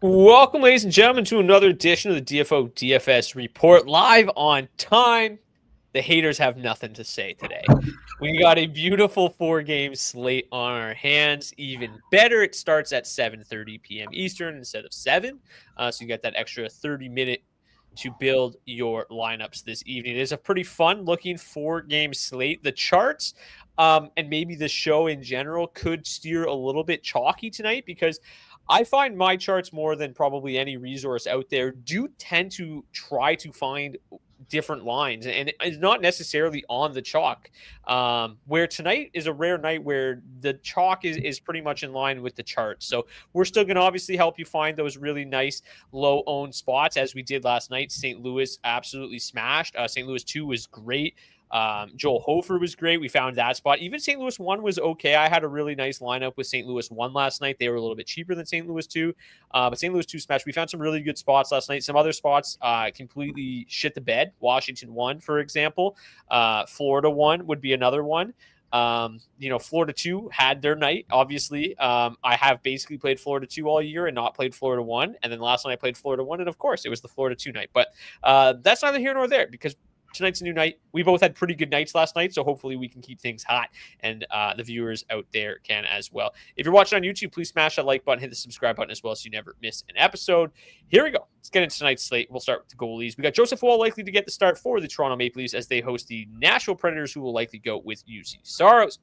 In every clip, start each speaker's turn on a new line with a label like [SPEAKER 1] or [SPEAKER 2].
[SPEAKER 1] Welcome, ladies and gentlemen, to another edition of the DFO DFS Report, live on time. The haters have nothing to say today. We got a beautiful 4-game slate on our hands. Even better, it starts at 7:30 p.m. Eastern instead of 7. So you got that extra 30-minute to build your lineups this evening. It is a pretty fun-looking 4-game slate. The charts and maybe the show in general could steer a little bit chalky tonight because I find my charts more than probably any resource out there do tend to try to find different lines, and it's not necessarily on the chalk. Where tonight is a rare night where the chalk is pretty much in line with the charts. So we're still going to obviously help you find those really nice low owned spots as we did last night. St. Louis absolutely smashed. St. Louis 2 was great. Joel Hofer was great. We found that spot. Even St. Louis 1 was okay. I had a really nice lineup with St. Louis 1 last night. They were a little bit cheaper than St. Louis 2. But St. Louis 2 smashed. We found some really good spots last night. Some other spots completely shit the bed. Washington 1, for example. Florida 1 would be another one. Florida 2 had their night, obviously. I have basically played Florida 2 all year and not played Florida 1. And then last night I played Florida 1, and of course it was the Florida 2 night. But that's neither here nor there because tonight's a new night. We both had pretty good nights last night, so hopefully we can keep things hot, and the viewers out there can as well. If you're watching on YouTube, please smash that like button, hit the subscribe button as well so you never miss an episode. Here we go. Let's get into tonight's slate. We'll start with the goalies. We got Joseph Woll likely to get the start for the Toronto Maple Leafs as they host the Nashville Predators, who will likely go with UC Saros.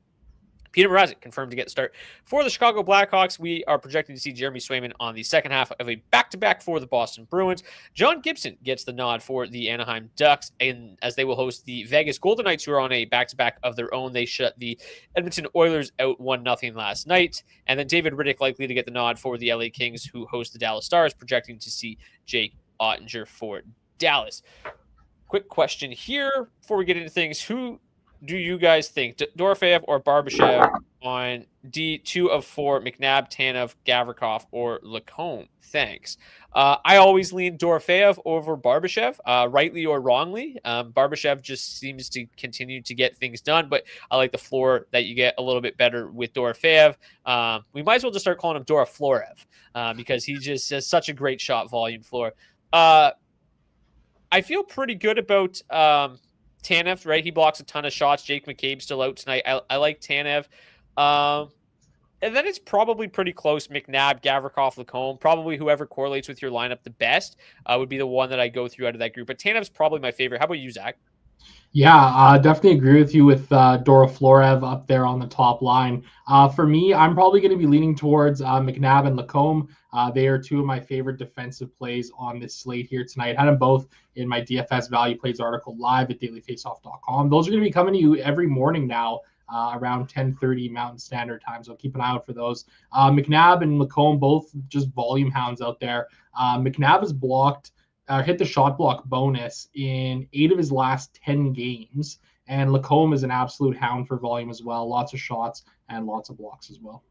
[SPEAKER 1] Peter Mrazek confirmed to get the start for the Chicago Blackhawks. We are projecting to see Jeremy Swayman on the second half of a back-to-back for the Boston Bruins. John Gibson gets the nod for the Anaheim Ducks, and as they will host the Vegas Golden Knights, who are on a back-to-back of their own. They shut the Edmonton Oilers out 1-0 last night. And then David Riddick likely to get the nod for the LA Kings, who host the Dallas Stars, projecting to see Jake Ottinger for Dallas. Quick question here before we get into things. Who do you guys think, Dorofeyev or Barbashev on D2 of 4, McNabb, Tanev, Gavrikov, or Lacombe? Thanks. I always lean Dorofeyev over Barbashev, rightly or wrongly. Barbashev just seems to continue to get things done, but I like the floor that you get a little bit better with Dorofeyev. We might as well just start calling him Doroflorev because he just has such a great shot volume floor. I feel pretty good about Tanev, right? He blocks a ton of shots. Jake McCabe's still out tonight. I like Tanev. And then it's probably pretty close. McNabb, Gavrikov, Lacombe. Probably whoever correlates with your lineup the best would be the one that I go through out of that group. But Tanev's probably my favorite. How about you, Zach?
[SPEAKER 2] Yeah, definitely agree with you with Dora Florev up there on the top line. For me, I'm probably going to be leaning towards McNabb and Lacombe. They are two of my favorite defensive plays on this slate here tonight. Had them both in my DFS Value Plays article live at dailyfaceoff.com. Those are going to be coming to you every morning now around 10:30 Mountain Standard Time, so keep an eye out for those. McNabb and Lacombe, both just volume hounds out there. McNabb has hit the shot block bonus in 8 of his last 10 games. And Lacombe is an absolute hound for volume as well. Lots of shots and lots of blocks as well.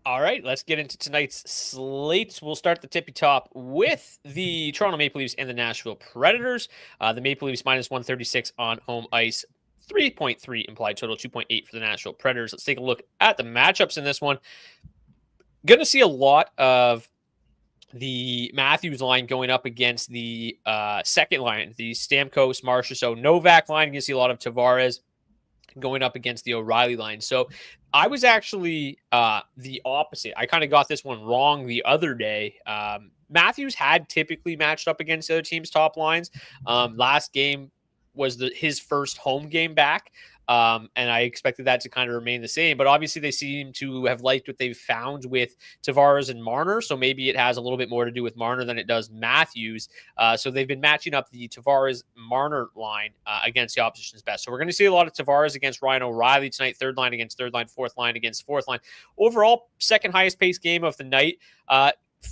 [SPEAKER 1] All right, let's get into tonight's slate. We'll start the tippy top with the Toronto Maple Leafs and the Nashville Predators. The Maple Leafs minus 136 on home ice. 3.3 implied total, 2.8 for the Nashville Predators. Let's take a look at the matchups in this one. Going to see a lot of the Matthews line going up against the second line, the Stamkos, Marchessault, Novak line. You're going to see a lot of Tavares going up against the O'Reilly line. So I was actually the opposite. I kind of got this one wrong the other day. Matthews had typically matched up against other teams' top lines. Last game was his first home game back. And I expected that to kind of remain the same, but obviously they seem to have liked what they've found with Tavares and Marner. So maybe it has a little bit more to do with Marner than it does Matthews. So they've been matching up the Tavares Marner line against the opposition's best. So we're going to see a lot of Tavares against Ryan O'Reilly tonight, third line against third line, fourth line against fourth line. Overall, second highest paced game of the night.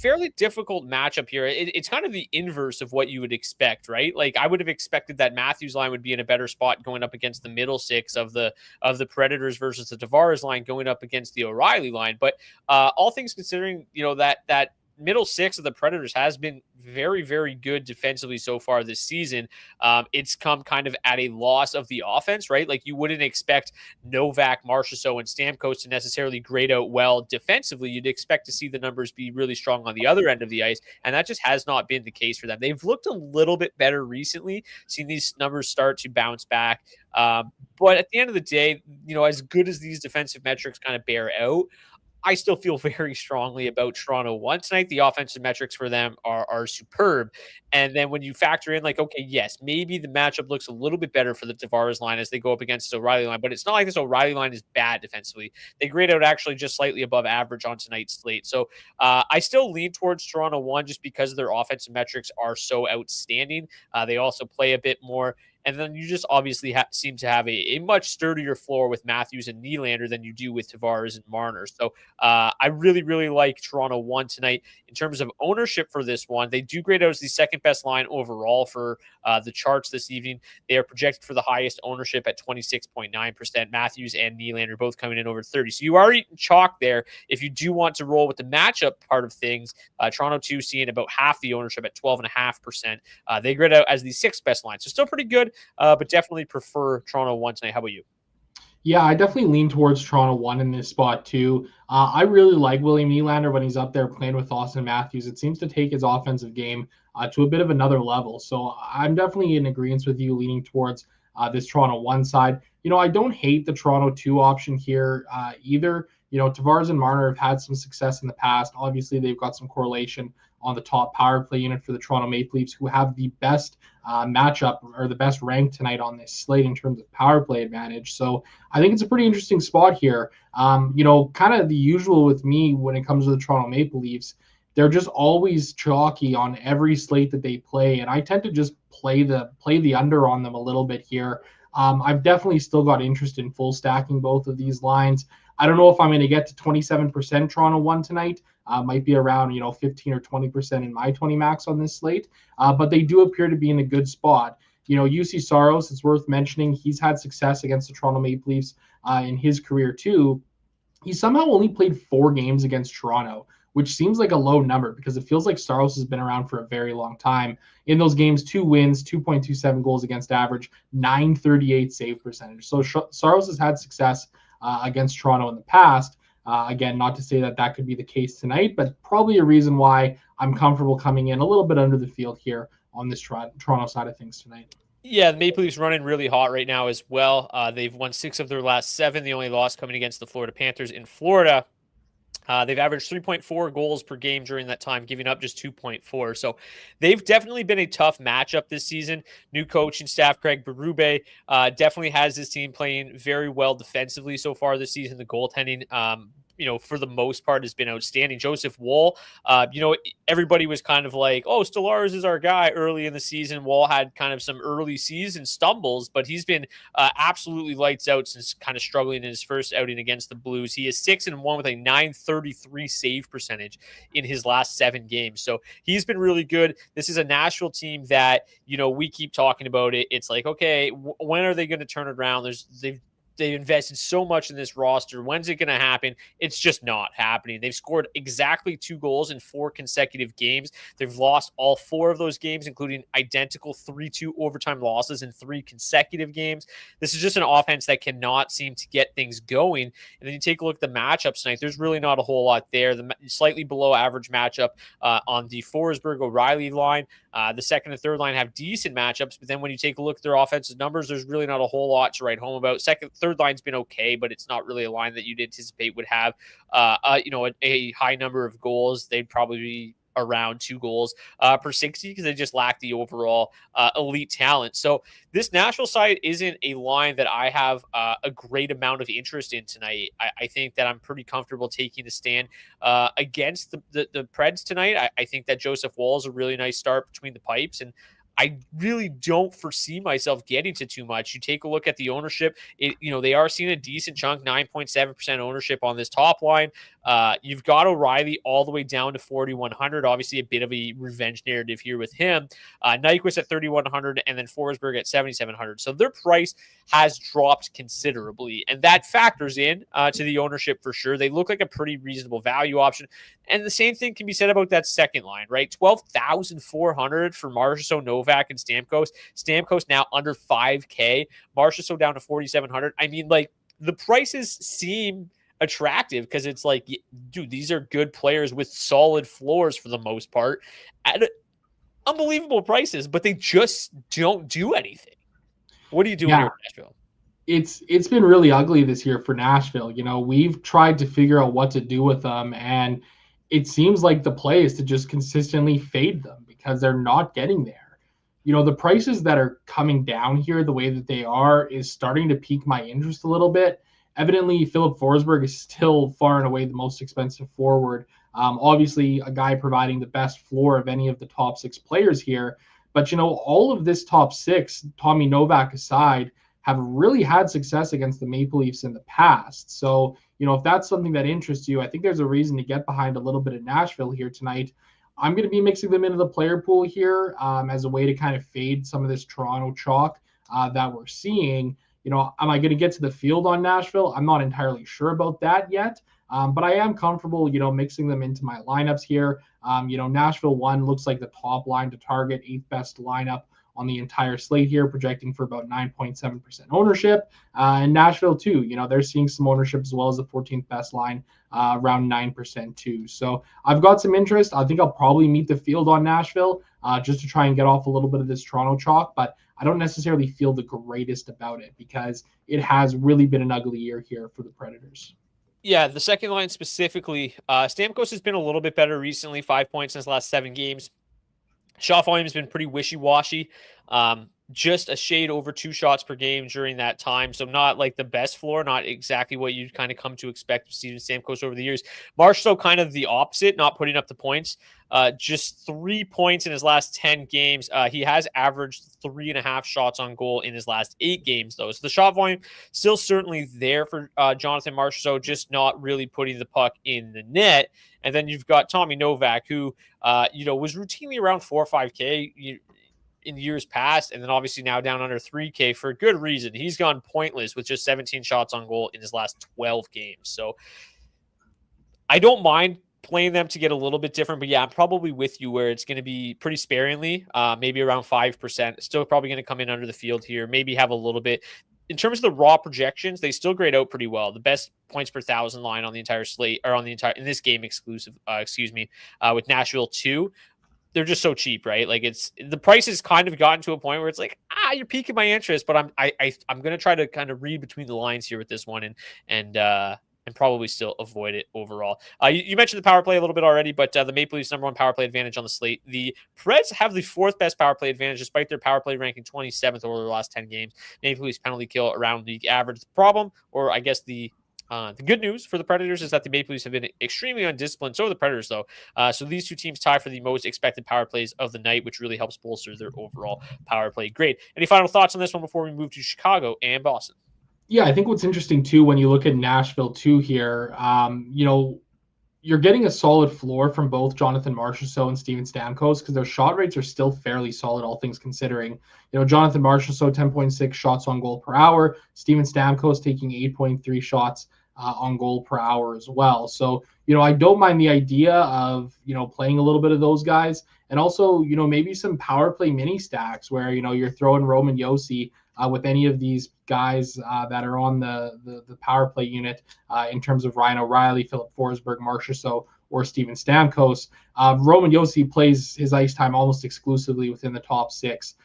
[SPEAKER 1] Fairly difficult matchup here. It's kind of the inverse of what you would expect, right? Like I would have expected that Matthews line would be in a better spot going up against the middle six of the Predators versus the Tavares line going up against the O'Reilly line. But all things considering, that middle six of the Predators has been very, very good defensively so far this season. It's come kind of at a loss of the offense, right? Like you wouldn't expect Novak, Marchessault, and Stamkos to necessarily grade out well defensively. You'd expect to see the numbers be really strong on the other end of the ice, and that just has not been the case for them. They've looked a little bit better recently, seen these numbers start to bounce back. But at the end of the day, as good as these defensive metrics kind of bear out, I still feel very strongly about Toronto 1 tonight. The offensive metrics for them are superb. And then when you factor in, like, okay, yes, maybe the matchup looks a little bit better for the Tavares line as they go up against the O'Reilly line, but it's not like this O'Reilly line is bad defensively. They grade out actually just slightly above average on tonight's slate. So I still lean towards Toronto 1 just because their offensive metrics are so outstanding. They also play a bit more. And then you just obviously seem to have a much sturdier floor with Matthews and Nylander than you do with Tavares and Marner. So I really, really like Toronto 1 tonight. In terms of ownership for this one, they do grade out as the second best line overall for the charts this evening. They are projected for the highest ownership at 26.9%. Matthews and Nylander both coming in over 30. So you are eating chalk there. If you do want to roll with the matchup part of things, Toronto 2 seeing about half the ownership at 12.5%. They grade out as the sixth best line. So still pretty good. But definitely prefer Toronto 1 tonight. How about you?
[SPEAKER 2] Yeah, I definitely lean towards Toronto 1 in this spot too. I really like William Nylander when he's up there playing with Austin Matthews. It seems to take his offensive game to a bit of another level. So I'm definitely in agreement with you leaning towards this Toronto 1 side. I don't hate the Toronto 2 option here either. Tavares and Marner have had some success in the past. Obviously, they've got some correlation on the top power play unit for the Toronto Maple Leafs, who have the best matchup or the best rank tonight on this slate in terms of power play advantage. So I think it's a pretty interesting spot here. Kind of the usual with me when it comes to the Toronto Maple Leafs, they're just always chalky on every slate that they play, and I tend to just play the under on them a little bit here. I've definitely still got interest in full stacking both of these lines. I don't know if I'm going to get to 27% Toronto 1 tonight. Might be around 15 or 20% in my 20 max on this slate, but they do appear to be in a good spot. UC Saros, it's worth mentioning, he's had success against the Toronto Maple Leafs in his career too. He somehow only played 4 games against Toronto, which seems like a low number because it feels like Saros has been around for a very long time. In those games, 2 wins, 2.27 goals against average, 938 save percentage. So Saros has had success against Toronto in the past. Again, not to say that could be the case tonight, but probably a reason why I'm comfortable coming in a little bit under the field here on this Toronto side of things tonight.
[SPEAKER 1] Yeah, the Maple Leafs running really hot right now as well. They've won 6 of their last 7. The only loss coming against the Florida Panthers in Florida. They've averaged 3.4 goals per game during that time, giving up just 2.4. So they've definitely been a tough matchup this season. New coaching staff, Craig Berube, definitely has this team playing very well defensively so far this season. The goaltending, for the most part has been outstanding. Joseph Woll, everybody was kind of like, oh, Stellaris is our guy early in the season. Woll had kind of some early season stumbles, but he's been absolutely lights out since kind of struggling in his first outing against the Blues. He is 6-1 with a 933 save percentage in his last 7 games. So he's been really good. This is a Nashville team that, we keep talking about it. It's like, okay, when are they going to turn it around? They've invested so much in this roster. When's it going to happen? It's just not happening. They've scored exactly 2 goals in 4 consecutive games. They've lost all 4 of those games, including identical 3-2 overtime losses in 3 consecutive games. This is just an offense that cannot seem to get things going. And then you take a look at the matchups tonight. There's really not a whole lot there. The slightly below average matchup on the Forsberg-O'Reilly line. The second and third line have decent matchups, but then when you take a look at their offensive numbers, there's really not a whole lot to write home about. Third line's been okay, but it's not really a line that you'd anticipate would have, a high number of goals. They'd probably be around 2 goals per 60 because they just lack the overall elite talent. So this Nashville side isn't a line that I have a great amount of interest in tonight. I think that I'm pretty comfortable taking a stand against the Preds tonight. I think that Joseph Woll is a really nice start between the pipes, and I really don't foresee myself getting to too much. You take a look at the ownership, they are seeing a decent chunk, 9.7% ownership on this top line. You've got O'Reilly all the way down to 4,100. Obviously, a bit of a revenge narrative here with him. Nyquist at 3,100, and then Forsberg at 7,700. So their price has dropped considerably, and that factors in to the ownership for sure. They look like a pretty reasonable value option. And the same thing can be said about that second line, right? 12,400 for Marchessault, Novak, and Stamkos. Stamkos now under 5K. Marchessault down to 4,700. I mean, like, the prices seem attractive because it's like, dude, these are good players with solid floors for the most part at unbelievable prices, but they just don't do anything. What are you doing here in Nashville?
[SPEAKER 2] It's been really ugly this year for Nashville. We've tried to figure out what to do with them, and it seems like the play is to just consistently fade them because they're not getting there. The prices that are coming down here the way that they are is starting to pique my interest a little bit. Evidently, Philip Forsberg is still far and away the most expensive forward. Obviously, a guy providing the best floor of any of the top 6 players here. But, all of this top 6, Tommy Novak aside, have really had success against the Maple Leafs in the past. So, if that's something that interests you, I think there's a reason to get behind a little bit of Nashville here tonight. I'm going to be mixing them into the player pool here as a way to kind of fade some of this Toronto chalk that we're seeing. Am I going to get to the field on Nashville? I'm not entirely sure about that yet. But I am comfortable, mixing them into my lineups here. Nashville 1 looks like the top line to target, 8th best lineup on the entire slate here, projecting for about 9.7% ownership. And Nashville 2, they're seeing some ownership as well as the 14th best line, around 9% too. So I've got some interest. I think I'll probably meet the field on Nashville just to try and get off a little bit of this Toronto chalk, but I don't necessarily feel the greatest about it because it has really been an ugly year here for the Predators.
[SPEAKER 1] Yeah, the second line specifically, Stamkos has been a little bit better recently, 5 points in his last 7 games. Shot volume has been pretty wishy-washy. Just a shade over 2 shots per game during that time. So not like the best floor, not exactly what you'd kind of come to expect with Steven Stamkos over the years. Marchessault kind of the opposite, not putting up the points. Just 3 points in his last 10 games. He has averaged 3.5 shots on goal in his last 8 games, though. So the shot volume still certainly there for Jonathan Marchessault, just not really putting the puck in the net. And then you've got Tommy Novak, who, was routinely around 4 or 5K in years past, and then obviously now down under 3K for a good reason. He's gone pointless with just 17 shots on goal in his last 12 games. So I don't mind playing them to get a little bit different, but yeah, I'm probably with you where it's going to be pretty sparingly, maybe around 5%. Still probably going to come in under the field here, maybe have a little bit. In terms of the raw projections, they still grade out pretty well. The best points per 1,000 line on the entire slate, or on the entire in this game exclusive, with Nashville 2. They're just so cheap, right? Like the price has kind of gotten to a point where it's like, you're piquing my interest, but I'm going to try to kind of read between the lines here with this one and probably still avoid it overall. You mentioned the power play a little bit already, but the Maple Leafs number 1 power play advantage on the slate. The Preds have the 4th best power play advantage, despite their power play ranking 27th over the last 10 games. Maple Leafs penalty kill around league average. The problem, or I guess the good news for the Predators, is that the Maple Leafs have been extremely undisciplined. So are the Predators, though. So these 2 teams tie for the most expected power plays of the night, which really helps bolster their overall power play grade. Any final thoughts on this one before we move to Chicago and Boston?
[SPEAKER 2] Yeah, I think what's interesting too when you look at Nashville too here, you're getting a solid floor from both Jonathan Marchessault and Steven Stamkos because their shot rates are still fairly solid, all things considering. Jonathan Marchessault 10.6 shots on goal per hour, Steven Stamkos taking 8.3 shots on goal per hour as well. So, I don't mind the idea of, playing a little bit of those guys. And also, maybe some power play mini stacks where, you're throwing Roman Josi with any of these guys that are on the power play unit in terms of Ryan O'Reilly, Philip Forsberg, Marchessault, or Steven Stamkos. Roman Josi plays his ice time almost exclusively within the top 6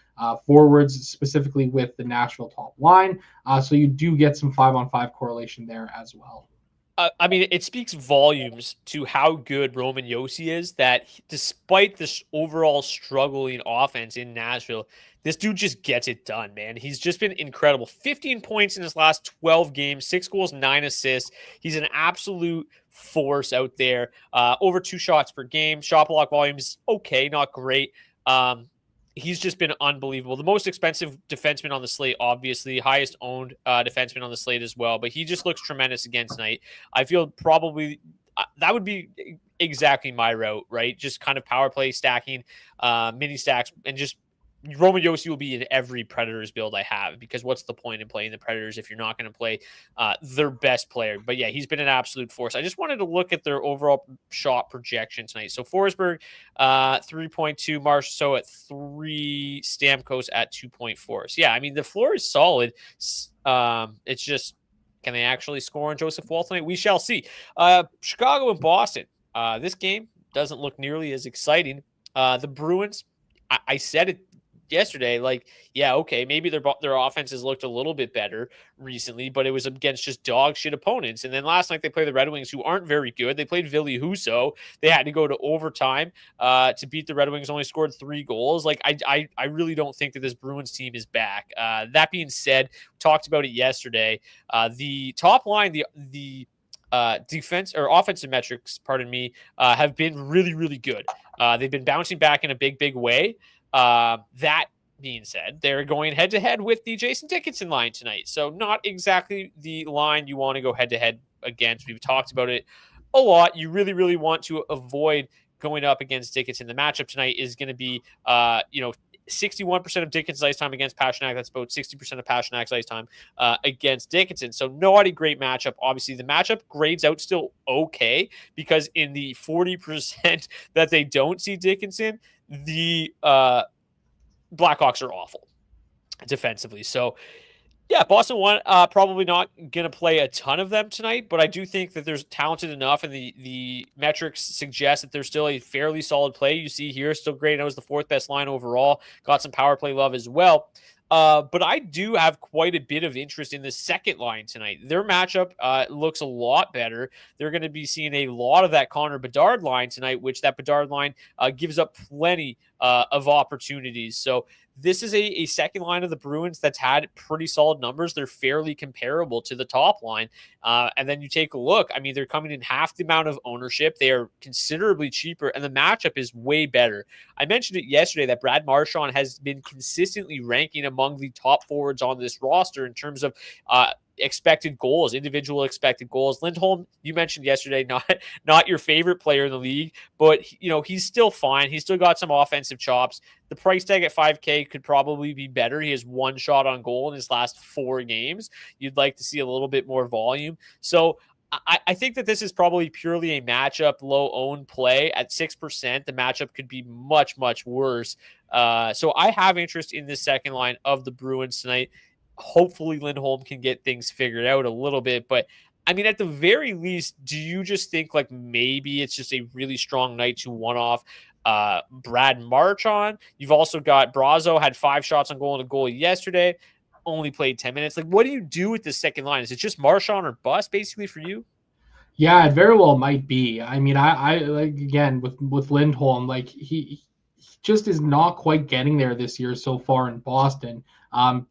[SPEAKER 2] forwards, specifically with the Nashville top line. So you do get some 5-on-5 correlation there as well.
[SPEAKER 1] I mean, it speaks volumes to how good Roman Josi is that despite this overall struggling offense in Nashville, this dude just gets it done, man. He's just been incredible. 15 points in his last 12 games, 6 goals, 9 assists. He's an absolute force out there. Over 2 shots per game. Shot block volume is okay, not great. he's just been unbelievable. The most expensive defenseman on the slate, obviously, highest owned defenseman on the slate as well. But he just looks tremendous again tonight. I feel probably that would be exactly my route, right? Just kind of power play stacking, mini stacks, and just Roman Josi will be in every Predators build I have, because what's the point in playing the Predators if you're not going to play their best player? But yeah, he's been an absolute force. I just wanted to look at their overall shot projection tonight. So Forsberg, 3.2, Marchessault at 3, Stamkos at 2.4. So yeah, I mean, the floor is solid. It's just, can they actually score on Joseph Woll tonight? We shall see. Chicago and Boston. This game doesn't look nearly as exciting. The Bruins, I said it yesterday, like, yeah, okay, maybe their offense has looked a little bit better recently, but it was against just dog shit opponents. And then last night they played the Red Wings, who aren't very good. They played Ville Husso. They had to go to overtime to beat the Red Wings. Only scored 3 goals. Like, I really don't think that this Bruins team is back. That being said, talked about it yesterday. The top line, the defense or offensive metrics, have been really, really good. They've been bouncing back in a big way. That being said, they're going head-to-head with the Jason Dickinson line tonight. So not exactly the line you want to go head-to-head against. We've talked about it a lot. You really, really want to avoid going up against Dickinson. The matchup tonight is going to be, 61% of Dickinson's ice time against Pastrnak. That's about 60% of Pasternak's ice time against Dickinson. So not a great matchup. Obviously, the matchup grades out still okay, because in the 40% that they don't see Dickinson, the Blackhawks are awful defensively. So yeah, Boston won. Probably not going to play a ton of them tonight, but I do think that there's talented enough, and the metrics suggest that there's still a fairly solid play. You see here, still great. It was the 4th best line overall. Got some power play love as well. But I do have quite a bit of interest in the second line tonight. Their matchup looks a lot better. They're going to be seeing a lot of that Connor Bedard line tonight, which that Bedard line gives up plenty of opportunities. So this is a second line of the Bruins that's had pretty solid numbers. They're fairly comparable to the top line. And then you take a look. I mean, they're coming in half the amount of ownership. They are considerably cheaper, and the matchup is way better. I mentioned it yesterday that Brad Marchand has been consistently ranking among the top forwards on this roster in terms of expected goals, individual expected goals. Lindholm, you mentioned yesterday, not your favorite player in the league, but he's still fine. He's still got some offensive chops. The price tag at $5K could probably be better. He has 1 shot on goal in his last 4 games. You'd like to see a little bit more volume. So I think that this is probably purely a matchup low owned play at 6%. The matchup could be much, much worse. So I have interest in this second line of the Bruins tonight. Hopefully Lindholm can get things figured out a little bit. But I mean, at the very least, do you just think like maybe it's just a really strong night to one-off Brad Marchand? You've also got Brazo, had 5 shots on goal and a goal yesterday, only played 10 minutes. Like, what do you do with the second line? Is it just Marchand or bust basically for you?
[SPEAKER 2] Yeah, it very well might be. I mean, I like, again, with Lindholm, like he just is not quite getting there this year so far in Boston.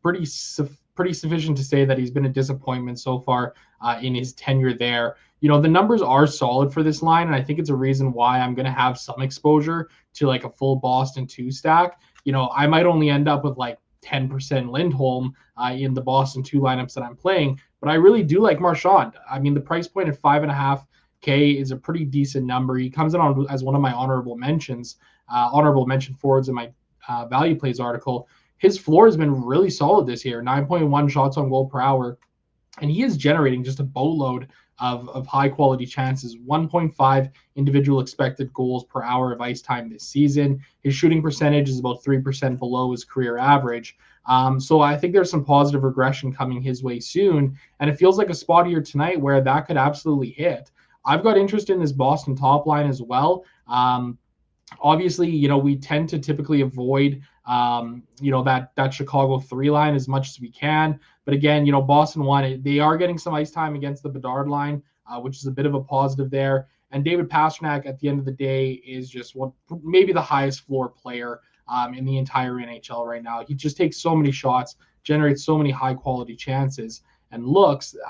[SPEAKER 2] Pretty sufficient to say that he's been a disappointment so far in his tenure there. The numbers are solid for this line, and I think it's a reason why I'm going to have some exposure to like a full Boston 2 stack. I might only end up with like 10% Lindholm in the Boston 2 lineups that I'm playing, but I really do like Marchand. I mean, the price point at $5.5K is a pretty decent number. He comes in on as one of my honorable mention forwards in my value plays article. His floor has been really solid this year, 9.1 shots on goal per hour, and he is generating just a boatload of high quality chances, 1.5 individual expected goals per hour of ice time this season. His shooting percentage is about 3% below his career average. So I think there's some positive regression coming his way soon, and it feels like a spot here tonight where that could absolutely hit. I've got interest in this Boston top line as well. Obviously, we tend to typically avoid, that Chicago 3 line as much as we can. But again, Boston won. They are getting some ice time against the Bedard line, which is a bit of a positive there. And David Pastrnak, at the end of the day, is just maybe the highest floor player in the entire NHL right now. He just takes so many shots, generates so many high quality chances, and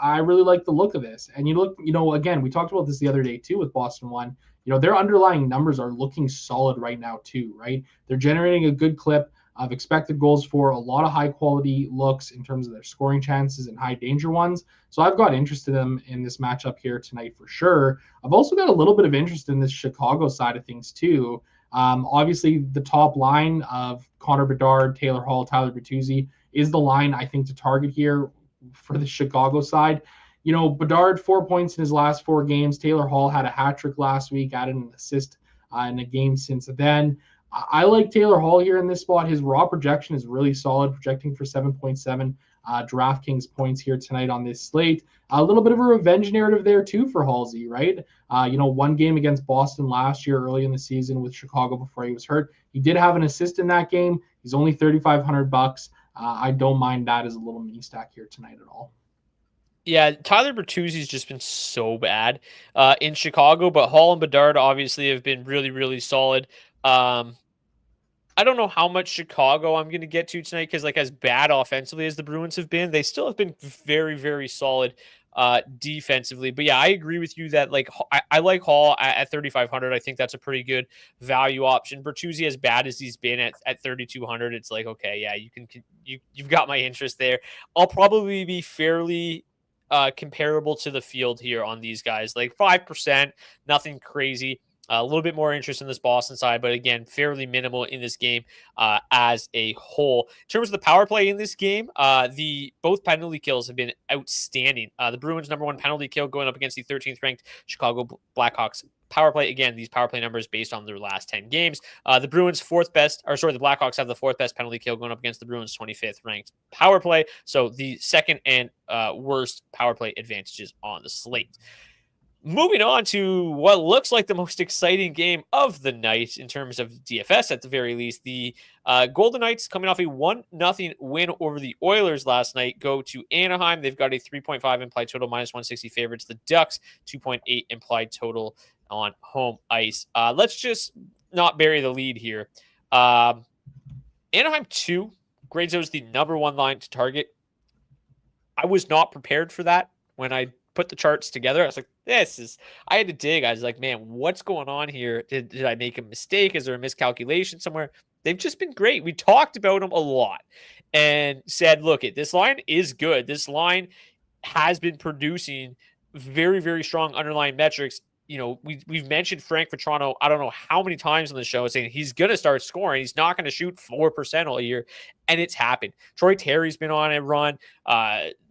[SPEAKER 2] I really like the look of this. And again, we talked about this the other day too with Boston 1. Their underlying numbers are looking solid right now too, right? They're generating a good clip of expected goals for, a lot of high quality looks in terms of their scoring chances and high danger ones. So I've got interest in them in this matchup here tonight for sure. I've also got a little bit of interest in this Chicago side of things too. Obviously, the top line of Connor Bedard, Taylor Hall, Tyler Bertuzzi is the line I think to target here for the Chicago side. Bedard, 4 points in his last 4 games. Taylor Hall had a hat trick last week, added an assist in a game since then. I like Taylor Hall here in this spot. His raw projection is really solid, projecting for 7.7 DraftKings points here tonight on this slate. A little bit of a revenge narrative there too for Halsey, right? 1 game against Boston last year early in the season with Chicago before he was hurt. He did have an assist in that game. He's only $3,500. I don't mind that as a little mini stack here tonight at all.
[SPEAKER 1] Yeah, Tyler Bertuzzi's just been so bad in Chicago, but Hall and Bedard obviously have been really, really solid. I don't know how much Chicago I'm going to get to tonight because, as bad offensively as the Bruins have been, they still have been very, very solid defensively. But yeah, I agree with you that I like Hall at 3,500. I think that's a pretty good value option. Bertuzzi, as bad as he's been at 3,200, it's okay, yeah, you've got my interest there. I'll probably be fairly comparable to the field here on these guys, 5%, nothing crazy. A little bit more interest in this Boston side, but again, fairly minimal in this game as a whole. In terms of the power play in this game, both penalty kills have been outstanding. The Bruins' #1 penalty kill going up against the 13th ranked Chicago Blackhawks power play. Again, these power play numbers based on their last 10 games. The Bruins' the Blackhawks have the 4th best penalty kill going up against the Bruins' 25th ranked power play. So the second and worst power play advantages on the slate. Moving on to what looks like the most exciting game of the night in terms of DFS, at the very least. The Golden Knights, coming off a 1-0 win over the Oilers last night, go to Anaheim. They've got a 3.5 implied total, -160 favorites. The Ducks, 2.8 implied total on home ice. Let's just not bury the lead here. Anaheim 2 grades out as the #1 line to target. I was not prepared for that when I put the charts together. I was like, I had to dig. I was like, man, what's going on here? Did I make a mistake? Is there a miscalculation somewhere? They've just been great. We talked about them a lot and said, look, this line is good. This line has been producing very, very strong underlying metrics. We've mentioned Frank Vatrano, I don't know how many times on the show, saying he's going to start scoring. He's not going to shoot 4% all year. And it's happened. Troy Terry's been on a run.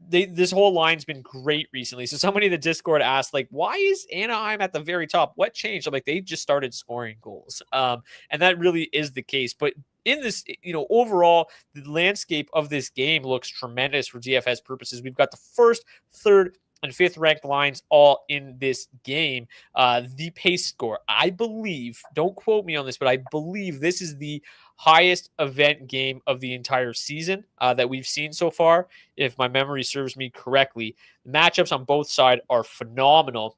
[SPEAKER 1] This whole line's been great recently. So somebody in the Discord asked, why is Anaheim at the very top? What changed? I'm like, they just started scoring goals. And that really is the case. But in this, overall, the landscape of this game looks tremendous for DFS purposes. We've got the 1st, 3rd, and 5th ranked lines all in this game. The pace score, I believe, don't quote me on this, but I believe this is the highest event game of the entire season that we've seen so far, if my memory serves me correctly. The matchups on both sides are phenomenal.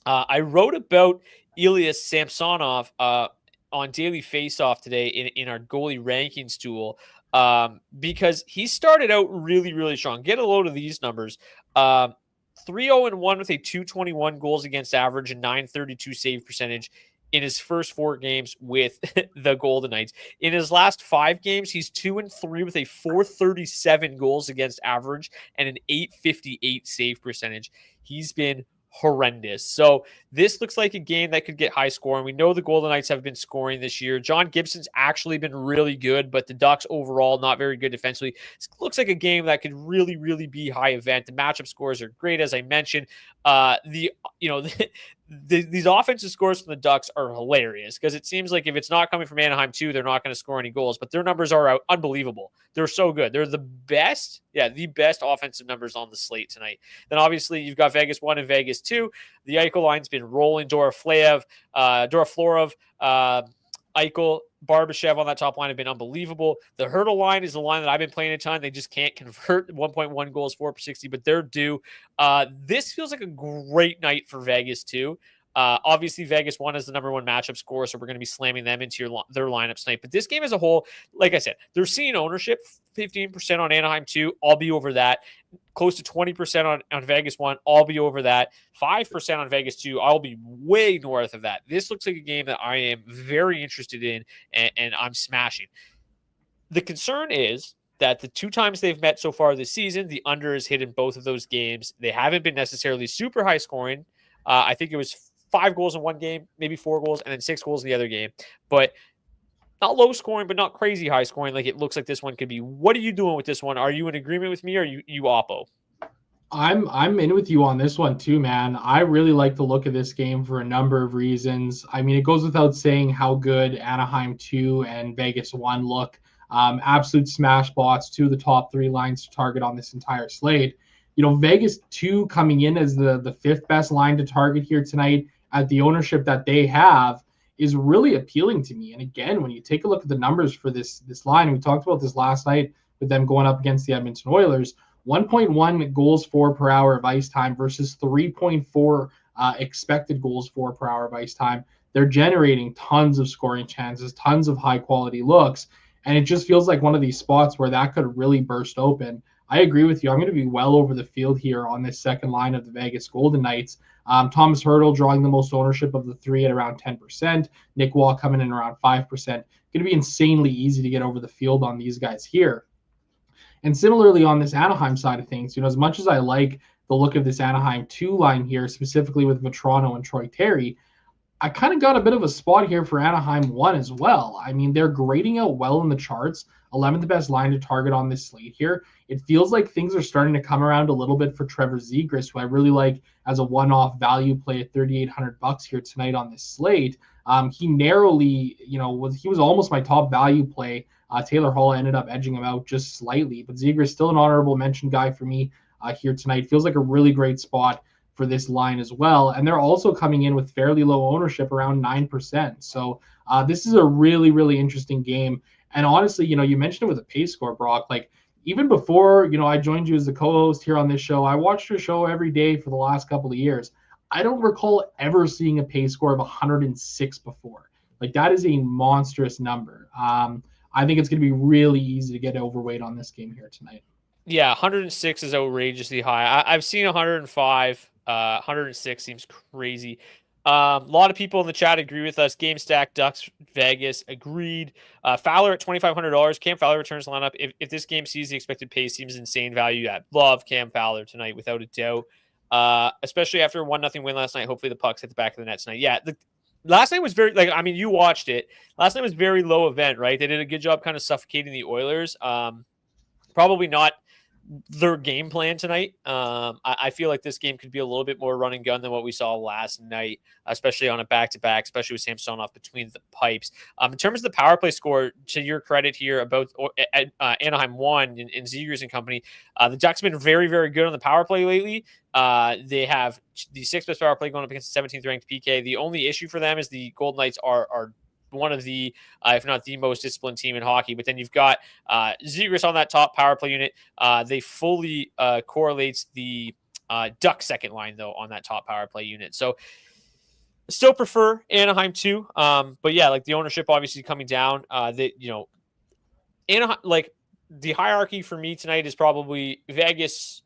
[SPEAKER 1] I wrote about Elias Samsonov on Daily Faceoff today in our goalie rankings tool because he started out really, really strong. Get a load of these numbers. 3-0-1 with a 221 goals against average and 932 save percentage in his first 4 games with the Golden Knights. In his last 5 games, he's 2-3 with a 437 goals against average and an 858 save percentage. He's been horrendous. So this looks like a game that could get high scoring. We know the Golden Knights have been scoring this year. John Gibson's actually been really good, but the Ducks overall not very good defensively. This looks like a game that could really, really be high event. The matchup scores are great, as I mentioned. These offensive scores from the Ducks are hilarious because it seems like if it's not coming from Anaheim 2, they're not going to score any goals, but their numbers are unbelievable. They're so good. They're the best offensive numbers on the slate tonight. Then obviously you've got Vegas 1 and Vegas 2. The Eichel line's been rolling. Doroflorov, Eichel, Barbashev on that top line have been unbelievable. The Hurdle line is the line that I've been playing a ton. They just can't convert 1.1 goals, 4/60, but they're due. This feels like a great night for Vegas too. Obviously, Vegas 1 is the #1 matchup score, so we're going to be slamming them into their lineups tonight. But this game as a whole, like I said, they're seeing ownership 15% on Anaheim 2. I'll be over that. Close to 20% on Vegas 1. I'll be over that. 5% on Vegas 2. I'll be way north of that. This looks like a game that I am very interested in, and I'm smashing. The concern is that the 2 times they've met so far this season, the under is hit in both of those games. They haven't been necessarily super high scoring. I think it was 5 goals in one game, maybe 4 goals, and then 6 goals in the other game. But not low scoring, but not crazy high scoring like it looks like this one could be. What are you doing with this one? Are you in agreement with me, or are you oppo?
[SPEAKER 2] I'm in with you on this one too, man. I really like the look of this game for a number of reasons. I mean, it goes without saying how good Anaheim 2 and Vegas 1 look. Absolute smash spots, 2 of the top 3 lines to target on this entire slate. Vegas 2 coming in as the 5th best line to target here tonight at the ownership that they have is really appealing to me. And again, when you take a look at the numbers for this line, and we talked about this last night with them going up against the Edmonton Oilers, 1.1 goals for per hour of ice time versus 3.4 expected goals for per hour of ice time. They're generating tons of scoring chances, tons of high quality looks, and it just feels like one of these spots where that could really burst open. I agree with you. I'm going to be well over the field here on this second line of the Vegas Golden Knights. Thomas Hertl drawing the most ownership of the 3 at around 10%. Nick Wall coming in around 5%. Going to be insanely easy to get over the field on these guys here. And similarly on this Anaheim side of things, as much as I like the look of this Anaheim 2 line here, specifically with Vetrano and Troy Terry, I kind of got a bit of a spot here for Anaheim 1 as well. I mean, they're grading out well in the charts, 11th best line to target on this slate here. It feels like things are starting to come around a little bit for Trevor Zegras, who I really like as a one-off value play at $3,800 here tonight on this slate. He narrowly, he was almost my top value play. Taylor Hall ended up edging him out just slightly, but Zegras still an honorable mention guy for me here tonight. Feels like a really great spot for this line as well. And they're also coming in with fairly low ownership, around 9%. So this is a really, really interesting game. And honestly, you mentioned it with a pace score, Brock. Like, even before, I joined you as the co-host here on this show, I watched your show every day for the last couple of years. I don't recall ever seeing a pace score of 106 before. Like, that is a monstrous number. I think it's going to be really easy to get overweight on this game here tonight.
[SPEAKER 1] Yeah, 106 is outrageously high. I've seen 105. 106 seems crazy. A lot of people in the chat agree with us. Game Stack, Ducks, Vegas, agreed. Fowler at $2,500. Cam Fowler returns the lineup. If this game sees the expected pace, seems insane value. I love Cam Fowler tonight, without a doubt. Especially after a 1-0 win last night. Hopefully the pucks hit the back of the net tonight. Yeah, last night was very, you watched it. Last night was very low event, right? They did a good job kind of suffocating the Oilers. Probably not their game plan tonight. I feel like this game could be a little bit more run and gun than what we saw last night, especially on a back-to-back, especially with Samsonov between the pipes. In terms of the power play score, to your credit here about Anaheim 1 and Zegras and company, the Ducks have been very, very good on the power play lately. They have the 6th best power play going up against the 17th ranked PK. The only issue for them is the Golden Knights are one of the, if not the most disciplined team in hockey. But then you've got Zegras on that top power play unit. They fully correlates the Duck second line, though, on that top power play unit. So still prefer Anaheim 2. But yeah, like the ownership obviously coming down. Anaheim, like the hierarchy for me tonight is probably Vegas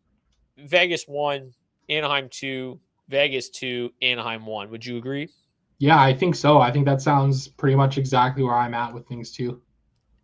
[SPEAKER 1] 1, Anaheim 2, Vegas 2, Anaheim 1. Would you agree?
[SPEAKER 2] Yeah, I think so. I think that sounds pretty much exactly where I'm at with things too.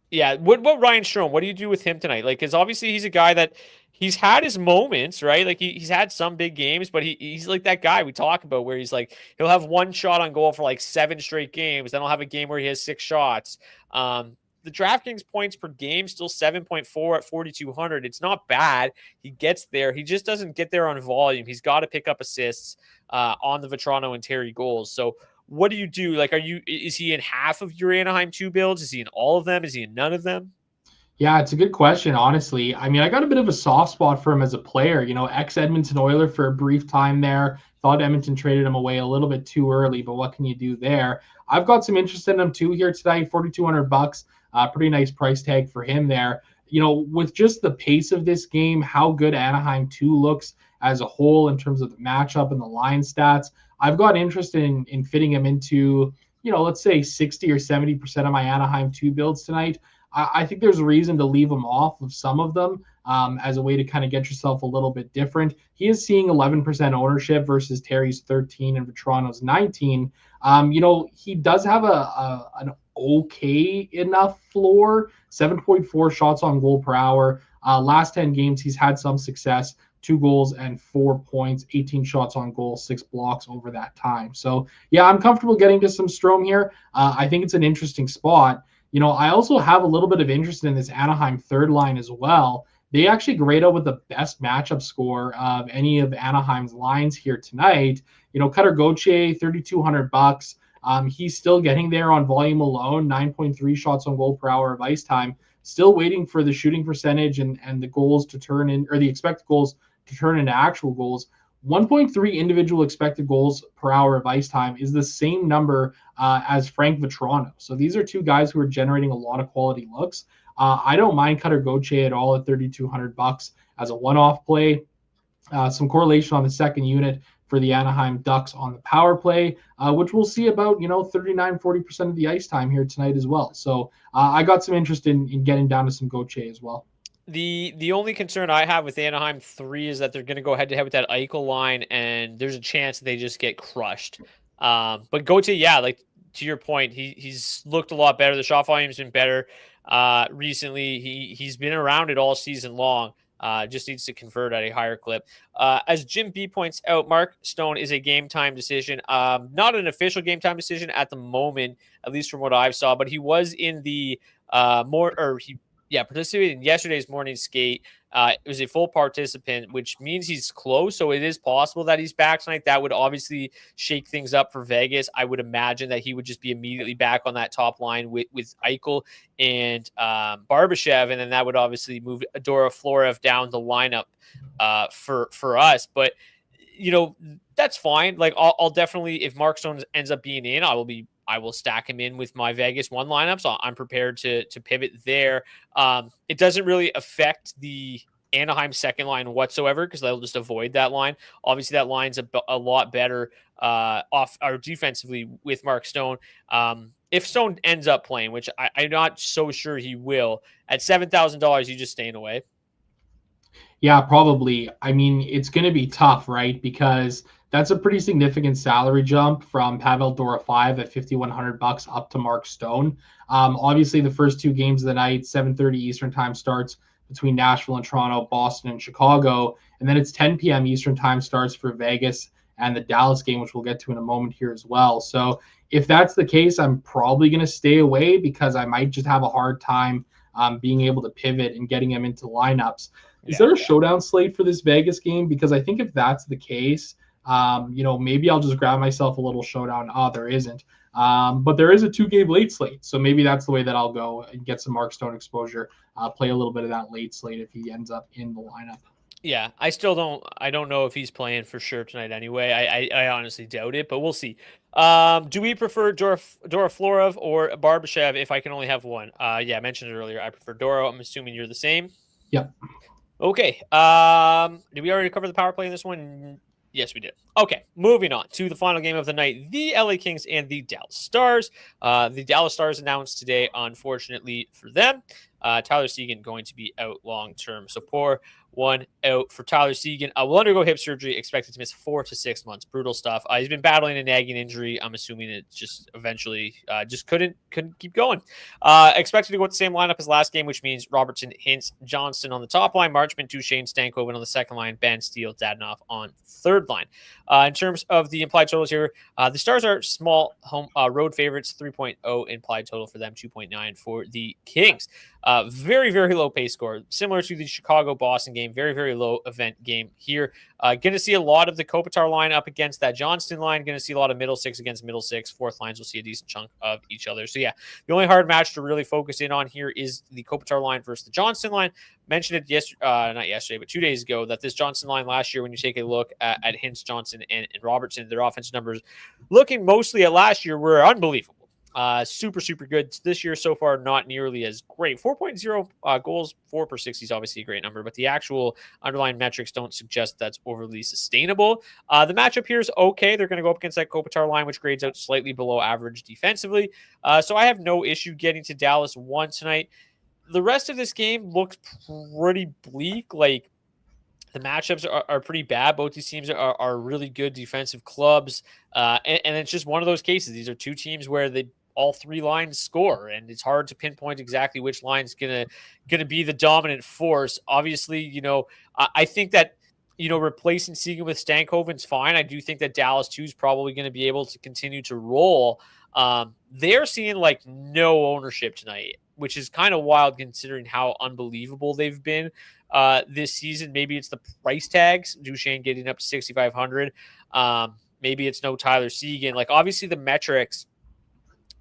[SPEAKER 1] Yeah. What about Ryan Strome? What do you do with him tonight? Like, because obviously he's a guy that he's had his moments, right? Like he's had some big games, but he's like that guy we talk about where he's like, he'll have one shot on goal for like 7 straight games. Then he'll have a game where he has 6 shots. The DraftKings points per game still 7.4 at 4,200. It's not bad. He gets there. He just doesn't get there on volume. He's got to pick up assists on the Vetrano and Terry goals. So what do you do? Like, is he in half of your Anaheim 2 builds? Is he in all of them? Is he in none of them?
[SPEAKER 2] Yeah, it's a good question, honestly. I mean, I got a bit of a soft spot for him as a player. Ex-Edmonton Oiler for a brief time there. Thought Edmonton traded him away a little bit too early, but what can you do there? I've got some interest in him too here tonight, $4,200. Pretty nice price tag for him there. With just the pace of this game, how good Anaheim 2 looks as a whole in terms of the matchup and the line stats, I've got interest in fitting him into, let's say 60 or 70% of my Anaheim 2 builds tonight. I think there's a reason to leave him off of some of them as a way to kind of get yourself a little bit different. He is seeing 11% ownership versus Terry's 13 and Toronto's 19. He does have an okay enough floor, 7.4 shots on goal per hour. Last 10 games, he's had some success. 2 goals and 4 points, 18 shots on goal, 6 blocks over that time. So, yeah, I'm comfortable getting to some Strome here. I think it's an interesting spot. I also have a little bit of interest in this Anaheim third line as well. They actually grade out with the best matchup score of any of Anaheim's lines here tonight. Cutter Gauthier, $3,200. He's still getting there on volume alone, 9.3 shots on goal per hour of ice time. Still waiting for the shooting percentage and the goals to turn in, or the expected goals to turn into actual goals. 1.3 individual expected goals per hour of ice time is the same number as Frank Vatrano. So these are two guys who are generating a lot of quality looks. I don't mind Cutter Gauthier at all at $3,200 as a one-off play. Some correlation on the second unit for the Anaheim Ducks on the power play, which we'll see about 39-40% of the ice time here tonight as well. So I got some interest in getting down to some Gauthier as well.
[SPEAKER 1] The only concern I have with Anaheim 3 is that they're going to go head-to-head with that Eichel line, and there's a chance that they just get crushed. But Gauthier, yeah, like to your point, he's looked a lot better. The shot volume's been better recently. He's been around it all season long. Just needs to convert at a higher clip. As Jim B points out, Mark Stone is a game time decision. Not an official game time decision at the moment, at least from what I've saw, but he was in the participated in yesterday's morning skate. It was a full participant, which means he's close. So it is possible that he's back tonight. That would obviously shake things up for Vegas. I would imagine that he would just be immediately back on that top line with Eichel and Barbashev. And then that would obviously move Adora Florev down the lineup for us. But, that's fine. Like I'll definitely, if Mark Stone ends up being in, I will stack him in with my Vegas 1 lineup. So I'm prepared to pivot there. It doesn't really affect the Anaheim second line whatsoever because they'll just avoid that line. Obviously, that line's a lot better off or defensively with Mark Stone. If Stone ends up playing, which I'm not so sure he will, at $7,000, you just staying away.
[SPEAKER 2] Yeah, probably. I mean, it's going to be tough, right? Because that's a pretty significant salary jump from Pavel Dorofeyev at $5,100 up to Mark Stone. Obviously, the first 2 games of the night, 7:30 Eastern time starts between Nashville and Toronto, Boston and Chicago, and then it's 10 p.m. Eastern time starts for Vegas and the Dallas game, which we'll get to in a moment here as well. So if that's the case, I'm probably going to stay away because I might just have a hard time being able to pivot and getting him into lineups. Is there a showdown slate for this Vegas game? Because I think if that's the case, maybe I'll just grab myself a little showdown. There isn't. But there is a 2-game late slate. So maybe that's the way that I'll go and get some Mark Stone exposure, play a little bit of that late slate if he ends up in the lineup.
[SPEAKER 1] Yeah, I don't know if he's playing for sure tonight anyway. I honestly doubt it, but we'll see. Do we prefer Dora Florev or Barbashev if I can only have one? I mentioned it earlier. I prefer Doro. I'm assuming you're the same.
[SPEAKER 2] Yep.
[SPEAKER 1] Okay. Did we already cover the power play in this one? Yes, we did. Okay, moving on to the final game of the night, the LA Kings and the Dallas Stars. The Dallas Stars announced today, unfortunately for them, Tyler Seguin going to be out long-term. So pour one out for Tyler Seguin. Will undergo hip surgery, expected to miss 4 to 6 months. Brutal stuff. He's been battling a nagging injury. I'm assuming it just eventually just couldn't keep going. Expected to go with the same lineup as last game, which means Robertson, Hintz, Johnston on the top line, Marchment, Duchesne, Stankoven on the second line, Ben Steele, Dadonov on third line. In terms of the implied totals here, the Stars are small home road favorites, 3.0 implied total for them, 2.9 for the Kings. Very, very low pace score, similar to the Chicago-Boston game. Very, very low event game here. Going to see a lot of the Kopitar line up against that Johnston line. Going to see a lot of middle six against middle six. Fourth lines will see a decent chunk of each other. So, yeah, the only hard match to really focus in on here is the Kopitar line versus the Johnston line. Mentioned it not yesterday, but 2 days ago, that this Johnston line last year, when you take a look at Hintz, Johnson, and Robertson, their offensive numbers, looking mostly at last year, were unbelievable. Super, super good. This year so far, not nearly as great. 4.0 goals, 4 per 60 is obviously a great number, but the actual underlying metrics don't suggest that's overly sustainable. The matchup here is okay. They're going to go up against that Kopitar line, which grades out slightly below average defensively. So I have no issue getting to Dallas 1 tonight. the rest of this game looks pretty bleak. Like, the matchups are pretty bad. Both these teams are really good defensive clubs. And it's just one of those cases. These are two teams where all three lines score, and it's hard to pinpoint exactly which line's gonna be the dominant force. Obviously, I think that replacing Seguin with Stankoven's fine. I do think that Dallas too is probably going to be able to continue to roll. They're seeing like no ownership tonight, which is kind of wild considering how unbelievable they've been this season. Maybe it's the price tags, Duchesne getting up to 6,500. Maybe it's no Tyler Seguin. Like, obviously the metrics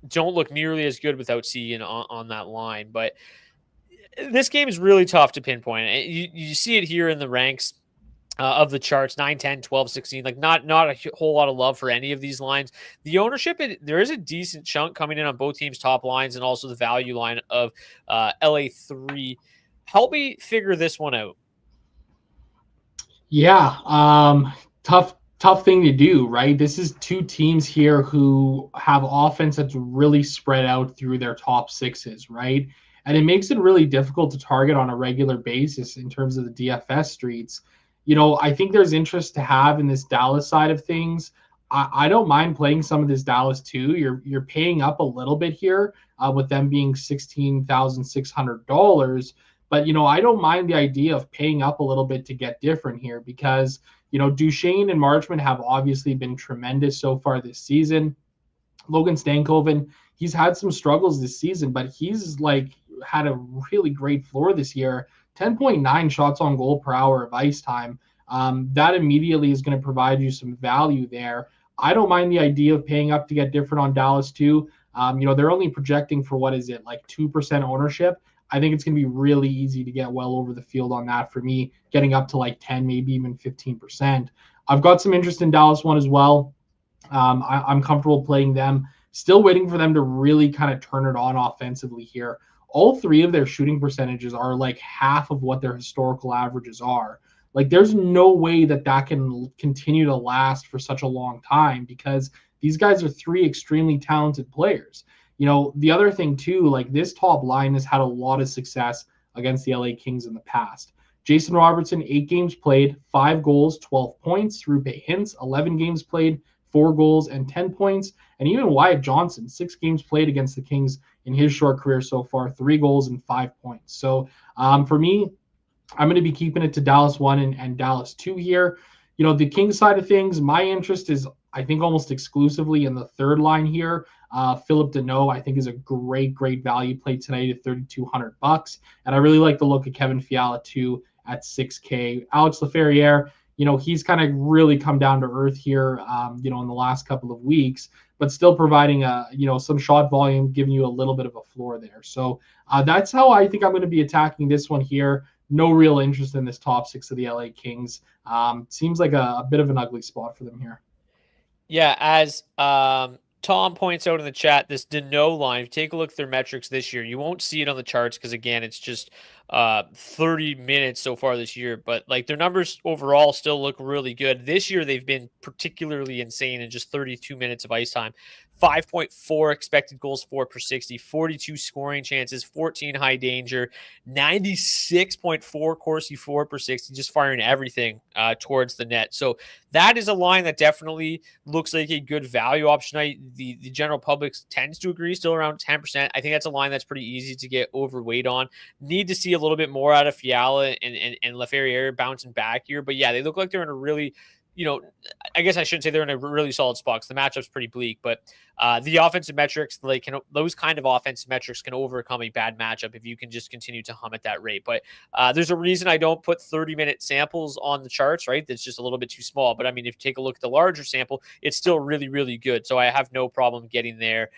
[SPEAKER 1] don't look nearly as good without Seguin on that line, but this game is really tough to pinpoint. You see it here in the ranks of the charts, 9, 10, 12, 16, like not a whole lot of love for any of these lines. The ownership, there is a decent chunk coming in on both teams' top lines and also the value line of LA3. Help me figure this one out.
[SPEAKER 2] Yeah, tough thing to do, right? This is two teams here who have offense that's really spread out through their top sixes, right? And it makes it really difficult to target on a regular basis in terms of the DFS streets. I think there's interest to have in this Dallas side of things. I don't mind playing some of this Dallas too. You're paying up a little bit here with them being $16,600. But, I don't mind the idea of paying up a little bit to get different here because, Duchesne and Marchment have obviously been tremendous so far this season. Logan Stankoven, he's had some struggles this season, but he's like had a really great floor this year. 10.9 shots on goal per hour of ice time. That immediately is going to provide you some value there. I don't mind the idea of paying up to get different on Dallas too. They're only projecting for what is it, like 2% ownership. I think it's going to be really easy to get well over the field on that for me, getting up to like 10, maybe even 15%. I've got some interest in Dallas one as well. I'm comfortable playing them. Still waiting for them to really kind of turn it on offensively here. All three of their shooting percentages are like half of what their historical averages are. Like, there's no way that can continue to last for such a long time because these guys are three extremely talented players. The other thing too, like this top line has had a lot of success against the LA Kings in the past. Jason Robertson, 8 games played, 5 goals, 12 points. Roope Hintz, 11 games played, 4 goals and 10 points. And even Wyatt Johnson, 6 games played against the Kings in his short career so far, 3 goals and 5 points. So for me, I'm going to be keeping it to Dallas 1 and Dallas 2 here. The Kings side of things, my interest is, I think, almost exclusively in the third line here. Philip Deneau, I think, is a great value play tonight at $3,200. And I really like the look of Kevin Fiala too at $6K. Alex Laferriere, he's kind of really come down to earth here, in the last couple of weeks, but still providing some shot volume, giving you a little bit of a floor there. So that's how I think I'm going to be attacking this one here. No real interest in this top 6 of the LA Kings. Seems like a bit of an ugly spot for them here.
[SPEAKER 1] Yeah, as Tom points out in the chat, this Deneau line, if you take a look at their metrics this year, you won't see it on the charts because, again, it's just 30 minutes so far this year. But, like, their numbers overall still look really good. This year, they've been particularly insane in just 32 minutes of ice time. 5.4 expected goals for per 60, 42 scoring chances, 14 high danger, 96.4 Corsi for per 60, just firing everything towards the net. So that is a line that definitely looks like a good value option. The general public tends to agree, still around 10%. I think that's a line that's pretty easy to get overweight on. Need to see a little bit more out of Fiala and Laferriere bouncing back here. But yeah, they look like they're in a really, I guess I shouldn't say they're in a really solid spot because the matchup's pretty bleak, but the offensive metrics, those kind of offensive metrics can overcome a bad matchup if you can just continue to hum at that rate. But there's a reason I don't put 30-minute samples on the charts, right? That's just a little bit too small. But I mean, if you take a look at the larger sample, it's still really, really good. So I have no problem getting there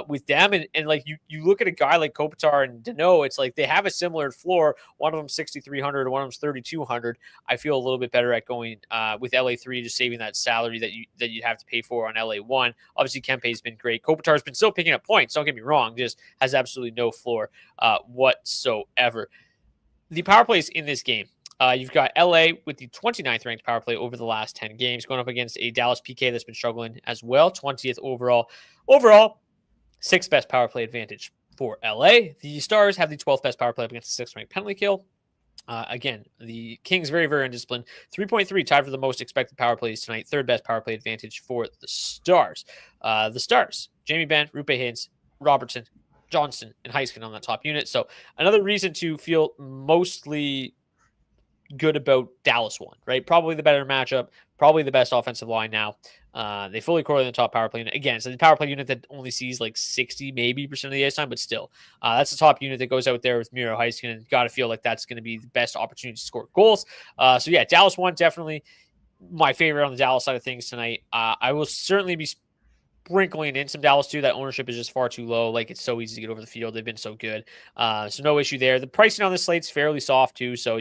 [SPEAKER 1] with them. And like you look at a guy like Kopitar and Deneau, it's like they have a similar floor. One of them 6,300, one of them's 3,200. I feel a little bit better at going with LA3, just saving that salary that you have to pay for on LA1. Obviously, Kempe's been great. Kopitar's been still picking up points. Don't get me wrong, just has absolutely no floor whatsoever. The power plays in this game. You've got LA with the 29th ranked power play over the last 10 games, going up against a Dallas PK that's been struggling as well, 20th overall. Overall, 6th best power play advantage For LA, the Stars have the 12th best power play against the 6th ranked penalty kill. Again, the Kings very, very undisciplined. 3.3 tied for the most expected power plays tonight. 3rd best power play advantage for the Stars. The Stars, Jamie Benn, Rupe Hintz, Robertson, Johnston, and Heiskanen on that top unit. So another reason to feel mostly good about Dallas one, right? Probably the better matchup, probably the best offensive line now. They fully correlate in the top power play unit. Again, so the power play unit that only sees like 60, maybe % of the ice time, but still, that's the top unit that goes out there with Miro Heiskanen. Got to feel like that's going to be the best opportunity to score goals. So yeah, Dallas one, definitely my favorite on the Dallas side of things tonight. I will certainly be sprinkling in some Dallas too. That ownership is just far too low. Like, it's so easy to get over the field. They've been so good. So no issue there. The pricing on this slate's fairly soft too. So,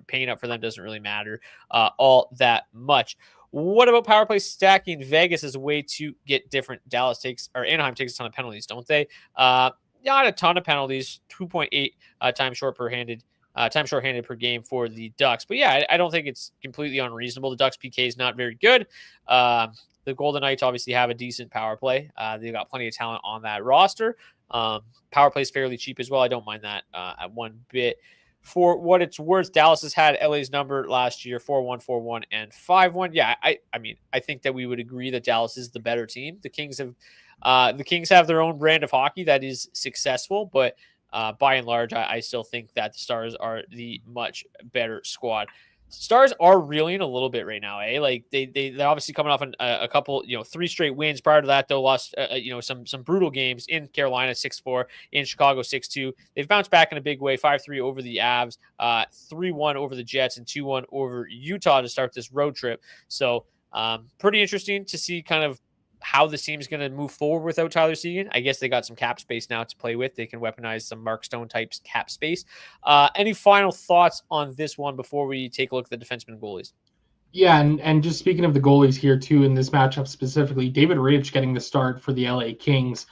[SPEAKER 1] paying up for them doesn't really matter all that much. What about power play stacking? Vegas is a way to get different. Dallas takes, or Anaheim takes a ton of penalties, don't they? Not a ton of penalties. 2.8 time shorthanded per game for the Ducks. But yeah, I don't think it's completely unreasonable. The Ducks PK is not very good. The Golden Knights obviously have a decent power play. They've got plenty of talent on that roster. Power play is fairly cheap as well. I don't mind that at one bit. For what it's worth, Dallas has had LA's number last year, 4-1, 4-1, and 5-1. Yeah, I think that we would agree that Dallas is the better team. The Kings have their own brand of hockey that is successful, but by and large, I still think that the Stars are the much better squad. Stars are reeling a little bit right now, eh? Like they're obviously coming off a couple, 3 straight wins. Prior to that, though, lost, some brutal games in Carolina, 6-4, in Chicago, 6-2. They've bounced back in a big way, 5-3 over the Avs, 3-1 over the Jets, and 2-1 over Utah to start this road trip. So pretty interesting to see kind of how the team's going to move forward without Tyler Seguin. I guess they got some cap space now to play with. They can weaponize some Mark Stone types cap space. Any final thoughts on this one before we take a look at the defensemen and goalies?
[SPEAKER 2] Yeah, and just speaking of the goalies here too, in this matchup specifically, David Rittich getting the start for the LA Kings,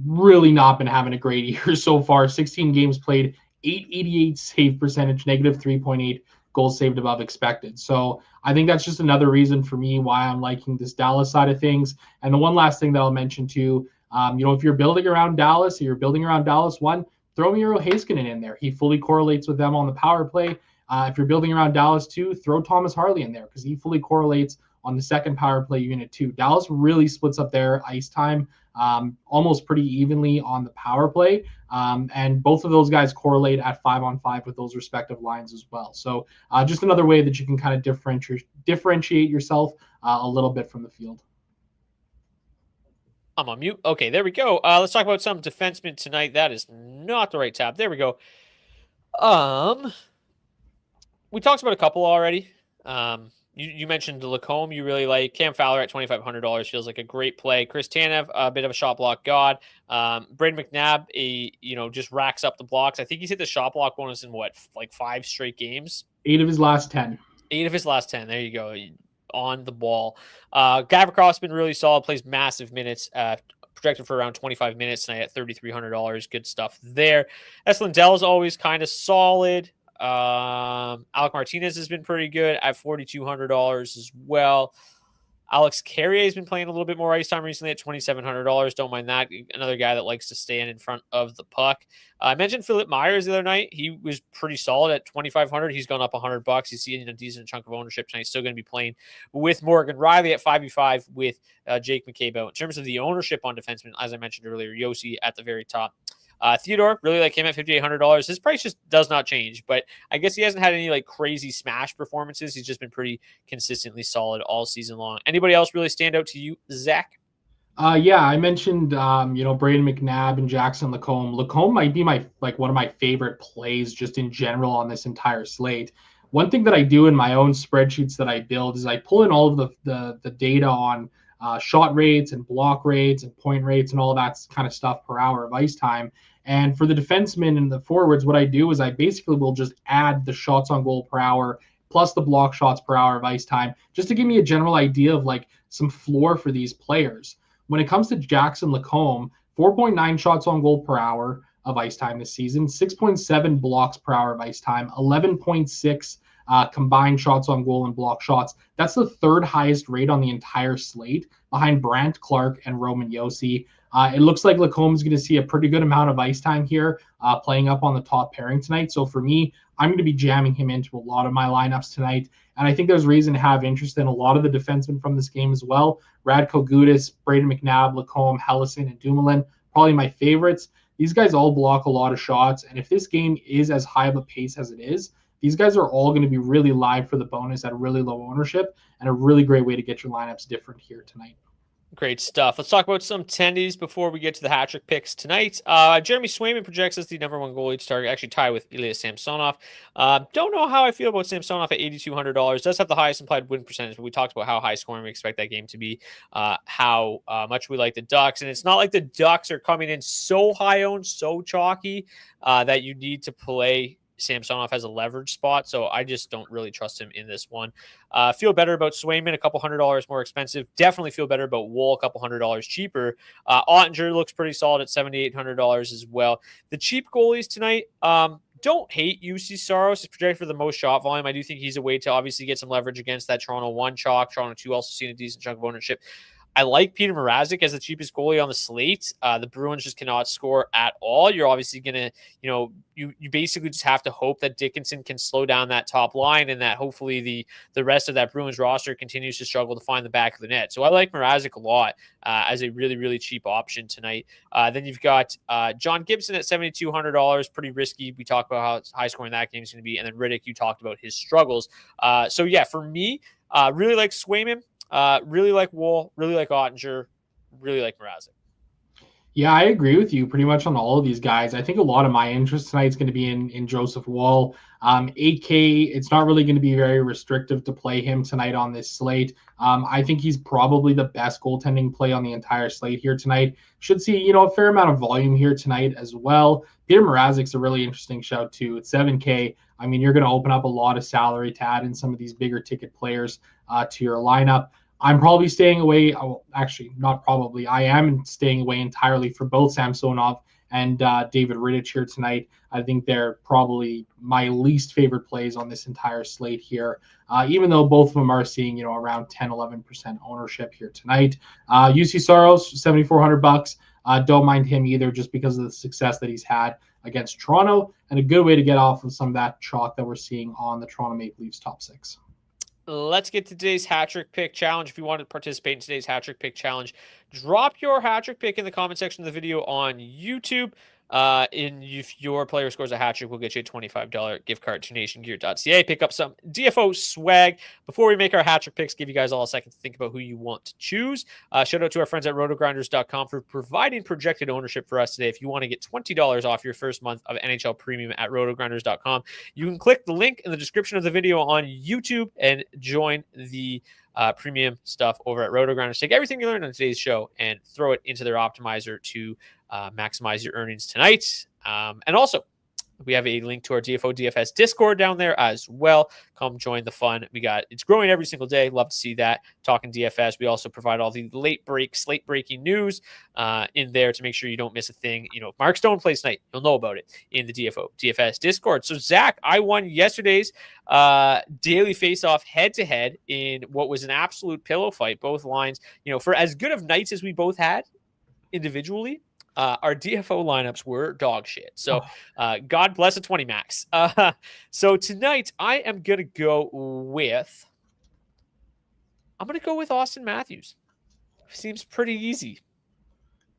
[SPEAKER 2] really not been having a great year so far. 16 games played, 888 save percentage, negative 3.8 goals saved above expected. So I think that's just another reason for me why I'm liking this Dallas side of things. And the one last thing that I'll mention too, if you're building around Dallas, or you're building around Dallas one, throw Miro Heiskanen in there. He fully correlates with them on the power play. If you're building around Dallas too, throw Thomas Harley in there because he fully correlates on the second power play unit too. Dallas really splits up their ice time almost pretty evenly on the power play. And both of those guys correlate at 5-on-5 with those respective lines as well. So just another way that you can kind of differentiate yourself a little bit from the field.
[SPEAKER 1] I'm on mute. Okay, there we go. Let's talk about some defensemen tonight. That is not the right tab. There we go. We talked about a couple already. You mentioned Lacombe you really like. Cam Fowler at $2,500 feels like a great play. Chris Tanev, a bit of a shot block god. Braden McNabb, just racks up the blocks. I think he's hit the shot block bonus in 5 straight games?
[SPEAKER 2] 8 of his last 10.
[SPEAKER 1] 8 of his last 10. There you go. On the ball. Gavrikov been really solid, plays massive minutes, projected for around 25 minutes tonight at $3,300. Good stuff there. S. Lindell is always kind of solid. Alec Martinez has been pretty good at $4,200 as well. Alex Carrier has been playing a little bit more ice time recently at $2,700. Don't mind that. Another guy that likes to stand in front of the puck. I mentioned Philip Myers the other night. He was pretty solid at $2,500. He's gone up $100. He's seeing a decent chunk of ownership tonight. He's still going to be playing with Morgan Riley at 5v5 with Jake McCabe out. In terms of the ownership on defensemen, as I mentioned earlier, Yossi at the very top. Theodore, really like him at $5,800. His price just does not change, but I guess he hasn't had any crazy smash performances. He's just been pretty consistently solid all season long. Anybody else really stand out to you, Zach?
[SPEAKER 2] Yeah, I mentioned Braden McNabb and Jackson Lacombe. Lacombe might be one of my favorite plays just in general on this entire slate. One thing that I do in my own spreadsheets that I build is I pull in all of the data on shot rates and block rates and point rates and all that kind of stuff per hour of ice time. And for the defensemen and the forwards, what I do is I basically will just add the shots on goal per hour plus the block shots per hour of ice time, just to give me a general idea of some floor for these players. When it comes to Jackson Lacombe, 4.9 shots on goal per hour of ice time this season, 6.7 blocks per hour of ice time, 11.6 combined shots on goal and block shots. That's the third highest rate on the entire slate behind Brandt, Clark, and Roman Yossi. It looks like Lacomb's going to see a pretty good amount of ice time here, playing up on the top pairing tonight. So for me, I'm going to be jamming him into a lot of my lineups tonight. And I think there's reason to have interest in a lot of the defensemen from this game as well. Radko Gudas, Braden McNabb, Lacombe, Hellison, and Dumoulin, probably my favorites. These guys all block a lot of shots. And if this game is as high of a pace as it is, these guys are all going to be really live for the bonus at a really low ownership, and a really great way to get your lineups different here tonight.
[SPEAKER 1] Great stuff. Let's talk about some tendies before we get to the hat trick picks tonight. Jeremy Swayman projects as the number one goalie to target, actually tied with Ilya Samsonov. Don't know how I feel about Samsonov at $8,200. Does have the highest implied win percentage, but we talked about how high scoring we expect that game to be, how much we like the Ducks. And it's not like the Ducks are coming in so high owned, so chalky that you need to play Samsonov has a leverage spot, so I just don't really trust him in this one. Feel better about Swayman, a couple $100 more expensive. Definitely feel better about Wool, a couple $100 cheaper. Ottinger looks pretty solid at $7,800 as well. The cheap goalies tonight, don't hate UC Saros. He's projected for the most shot volume. I do think he's a way to obviously get some leverage against that Toronto 1 chalk. Toronto 2 also seen a decent chunk of ownership. I like Peter Mrazek as the cheapest goalie on the slate. The Bruins just cannot score at all. You're obviously going to, you basically just have to hope that Dickinson can slow down that top line and that hopefully the rest of that Bruins roster continues to struggle to find the back of the net. So I like Mrazek a lot as a really, really cheap option tonight. Then you've got John Gibson at $7,200, pretty risky. We talked about how high scoring that game is going to be. And then Riddick, you talked about his struggles. So yeah, for me, really like Swayman. Really like Wool, really like Ottinger, really like Mrazek.
[SPEAKER 2] Yeah, I agree with you pretty much on all of these guys. I think a lot of my interest tonight is going to be in Joseph Woll. 8K, it's not really going to be very restrictive to play him tonight on this slate. I think he's probably the best goaltending play on the entire slate here tonight. Should see, a fair amount of volume here tonight as well. Peter Mrazek's a really interesting shout too. At 7K, I mean, you're going to open up a lot of salary to add in some of these bigger ticket players to your lineup. I'm probably staying away. Oh, actually, not probably. I am staying away entirely for both Samsonov and David Rittich here tonight. I think they're probably my least favorite plays on this entire slate here, even though both of them are seeing, around 10, 11% ownership here tonight. UC Saros, $7,400. Don't mind him either, just because of the success that he's had against Toronto, and a good way to get off of some of that chalk that we're seeing on the Toronto Maple Leafs top six.
[SPEAKER 1] Let's get to today's hat trick pick challenge. If you want to participate in today's hat trick pick challenge, drop your hat trick pick in the comment section of the video on YouTube. And if your player scores a hat trick, we'll get you a $25 gift card to nationgear.ca. Pick up some DFO swag. Before we make our hat trick picks, give you guys all a second to think about who you want to choose. Shout out to our friends at rotogrinders.com for providing projected ownership for us today. If you want to get $20 off your first month of NHL Premium at rotogrinders.com, you can click the link in the description of the video on YouTube and join the premium stuff over at RotoGrinders. Take everything you learned on today's show and throw it into their optimizer to maximize your earnings tonight. And also, we have a link to our DFO DFS Discord down there as well. Come join the fun. It's growing every single day. Love to see that. Talking DFS. We also provide all the slate breaking news in there to make sure you don't miss a thing. If Mark Stone plays tonight, you'll know about it in the DFO DFS Discord. So Zach, I won yesterday's daily face-off head-to-head in what was an absolute pillow fight. Both lines, for as good of nights as we both had individually, our DFO lineups were dog shit. So God bless a 20 max. So tonight I am going to go with Austin Matthews. Seems pretty easy.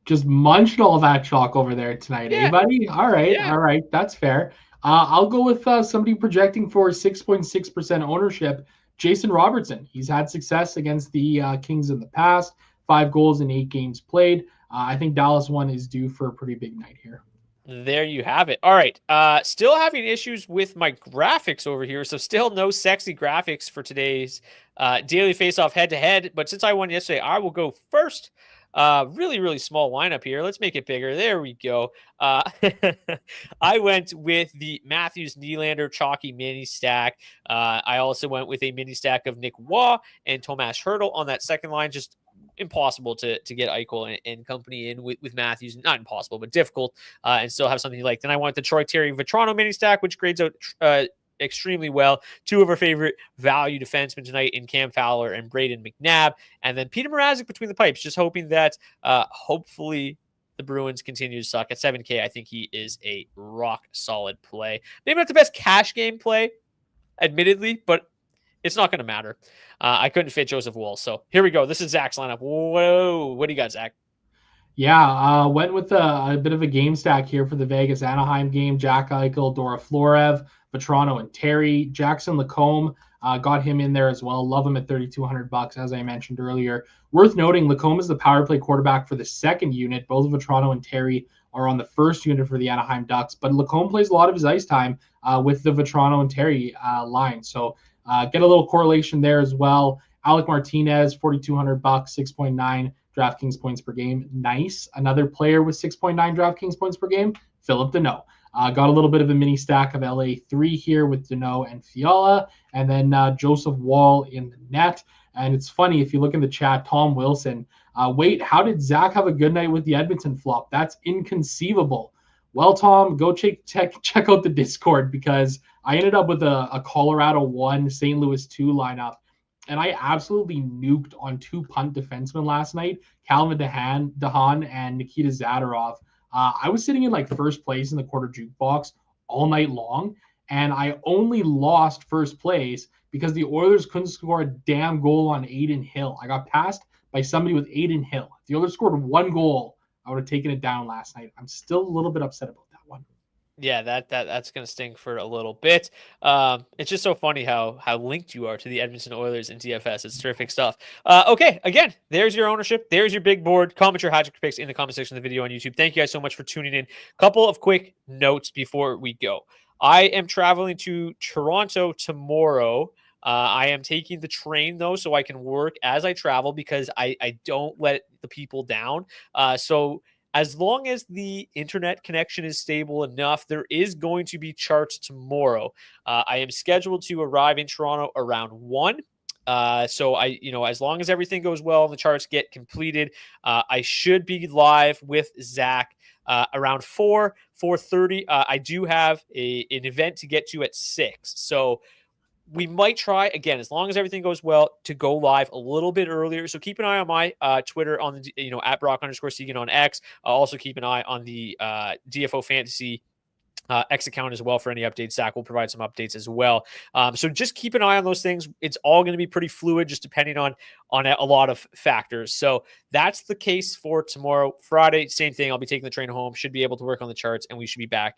[SPEAKER 2] Just munched all that chalk over there tonight,
[SPEAKER 1] Yeah.
[SPEAKER 2] Buddy? All right.
[SPEAKER 1] Yeah.
[SPEAKER 2] All right. That's fair. I'll go with somebody projecting for 6.6% ownership, Jason Robertson. He's had success against the Kings in the past, 5 goals in 8 games played. I think Dallas 1 is due for a pretty big night here.
[SPEAKER 1] There you have it. All right. Still having issues with my graphics over here. So still no sexy graphics for today's daily face-off head-to-head. But since I won yesterday, I will go first. Really, really small lineup here. Let's make it bigger. There we go. I went with the Matthews Nylander chalky mini stack. I also went with a mini stack of Nick Waugh and Tomas Hertl on that second line. Just impossible to get Eichel and company in with Matthews. Not impossible, but difficult, and still have something you like. Then I went the Troy Terry Vetrano mini stack, which grades out extremely well. 2 of our favorite value defensemen tonight in Cam Fowler and Braden McNabb. And then Peter Mrazek between the pipes, just hoping that hopefully the Bruins continue to suck. At 7K, I think he is a rock solid play. Maybe not the best cash game play, admittedly, but it's not going to matter. I couldn't fit Joseph Woll. So here we go. This is Zach's lineup. Whoa. What do you got, Zach?
[SPEAKER 2] Yeah, went with a bit of a game stack here for the Vegas Anaheim game. Jack Eichel, Dora Florev, Vetrano, and Terry. Jackson Lacombe, got him in there as well. Love him at $3,200, as I mentioned earlier. Worth noting, Lacombe is the power play quarterback for the second unit. Both Vetrano and Terry are on the first unit for the Anaheim Ducks, but Lacombe plays a lot of his ice time with the Vetrano and Terry line. So get a little correlation there as well. Alec Martinez, $4,200, 6.9 DraftKings points per game. Nice. Another player with 6.9 DraftKings points per game, Philip Deneau. Got a little bit of a mini stack of LA3 here with Deneau and Fiala, and then Joseph Woll in the net. And it's funny, if you look in the chat, Tom Wilson, wait, how did Zach have a good night with the Edmonton flop? That's inconceivable. Well, Tom, go check out the Discord, because I ended up with a Colorado 1, St. Louis 2 lineup. And I absolutely nuked on 2 punt defensemen last night, Calvin DeHaan and Nikita Zadorov. I was sitting in like first place in the quarter jukebox all night long, and I only lost first place because the Oilers couldn't score a damn goal on Aiden Hill. I got passed by somebody with Aiden Hill. If the Oilers scored 1 goal, I would have taken it down last night. I'm still a little bit upset about that one.
[SPEAKER 1] Yeah, that's going to sting for a little bit. It's just so funny how linked you are to the Edmonton Oilers in DFS. It's terrific stuff. Okay, again, there's your ownership. There's your big board. Comment your hat trick picks in the comment section of the video on YouTube. Thank you guys so much for tuning in. Couple of quick notes before we go. I am traveling to Toronto tomorrow. I am taking the train, though, so I can work as I travel, because I don't let the people down. So as long as the internet connection is stable enough, there is going to be charts tomorrow. I am scheduled to arrive in Toronto around 1. So as long as everything goes well and the charts get completed, I should be live with Zach around 4:30. I do have an event to get to at 6. So we might try, again, as long as everything goes well, to go live a little bit earlier. So keep an eye on my Twitter on the, at Brock_Seguin on X. Also keep an eye on the DFO Fantasy X account as well for any updates. Zach will provide some updates as well. So just keep an eye on those things. It's all going to be pretty fluid, just depending on a lot of factors. So that's the case for tomorrow. Friday, same thing. I'll be taking the train home. Should be able to work on the charts, and we should be back,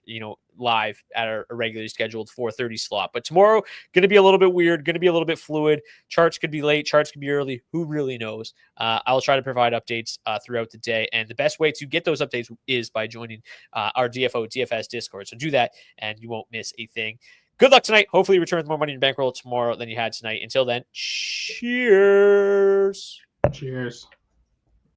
[SPEAKER 1] live at our regularly scheduled 4:30 slot. But tomorrow, going to be a little bit weird, going to be a little bit fluid. Charts could be late, charts could be early. Who really knows? I'll try to provide updates throughout the day. And the best way to get those updates is by joining our DFS Discord. So do that, and you won't miss a thing. Good luck tonight. Hopefully you return with more money in your bankroll tomorrow than you had tonight. Until then, cheers.
[SPEAKER 2] Cheers.